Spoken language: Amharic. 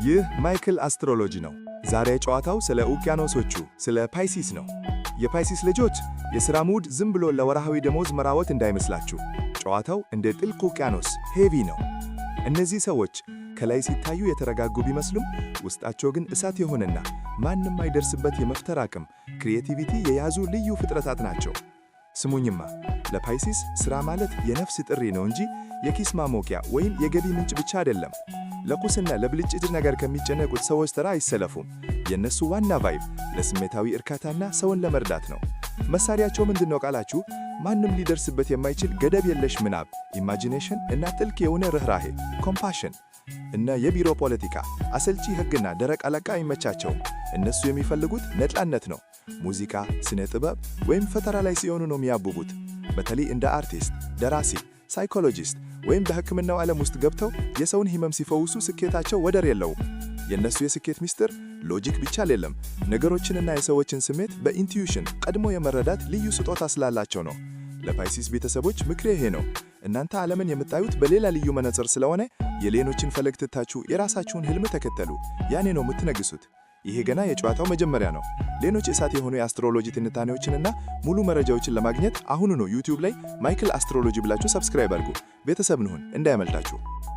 ይህ ማይክል አስትሮሎጂ ነው። ዛሬ ጨዋታው ስለ ውቅያኖሶቹ ስለ ፓይሲስ ነው። የፓይሲስ ልጆች የሥራ ሙድ ዝም ብሎ ለወርሃዊ ደሞዝ መራወጥ እንዳይመስላችሁ። ጨዋታው እንደ ጥልቅ ውቅያኖስ ሄቪ ነው። እነዚህ ሰዎች ከላይ ሲታዩ የተረጋጉ ቢመስሉም ውስጣቸው ግን እሳት የሆነና ማንም አይደርስበት የመፍጠር አቅም ክሪኤቲቪቲ የያዙ ልዩ ፍጥረታት ናቸው። ስሙኝማ፣ ለፓይሲስ ሥራ ማለት የነፍስ ጥሪ ነው እንጂ የኪስ ማሞቂያ ወይም የገቢ ምንጭ ብቻ አይደለም። ለቁስና ለብልጭጭ ነገር ከሚጨነቁት ሰዎች ተራ አይሰለፉም። የእነሱ ዋና ቫይብ ለስሜታዊ እርካታና ሰውን ለመርዳት ነው። መሳሪያቸው ምንድነው ቃላችሁ? ማንም ሊደርስበት የማይችል ገደብ የለሽ ምናብ ኢማጂኔሽን እና ጥልቅ የሆነ ርኅራሄ ኮምፓሽን። እና የቢሮ ፖለቲካ አሰልቺ ሕግና ደረቅ አለቃ አይመቻቸውም። እነሱ የሚፈልጉት ነፃነት ነው። ሙዚቃ፣ ስነ ጥበብ ወይም ፈጠራ ላይ ሲሆኑ ነው የሚያብቡት። በተለይ እንደ አርቲስት፣ ደራሲ፣ ሳይኮሎጂስት ወይም በሕክምናው ዓለም ውስጥ ገብተው የሰውን ሕመም ሲፈውሱ ስኬታቸው ወደር የለውም። የእነሱ የስኬት ምስጢር ሎጂክ ብቻ አይደለም፣ ነገሮችንና የሰዎችን ስሜት በኢንቱዊሽን ቀድሞ የመረዳት ልዩ ስጦታ ስላላቸው ነው። ለፓይሲስ ቤተሰቦች ምክሬ ይሄ ነው። እናንተ ዓለምን የምታዩት በሌላ ልዩ መነጽር ስለሆነ የሌሎችን ፈለግ ትታችሁ የራሳችሁን ሕልም ተከተሉ። ያኔ ነው የምትነግሱት። ይሄ ገና የጨዋታው መጀመሪያ ነው። ሌሎች እሳት የሆኑ የአስትሮሎጂ ትንታኔዎችንና ሙሉ መረጃዎችን ለማግኘት አሁኑ ነው ዩቲዩብ ላይ ማይክል አስትሮሎጂ ብላችሁ ሰብስክራይብ አድርጉ። ቤተሰብ እንሁን፣ እንዳያመልጣችሁ።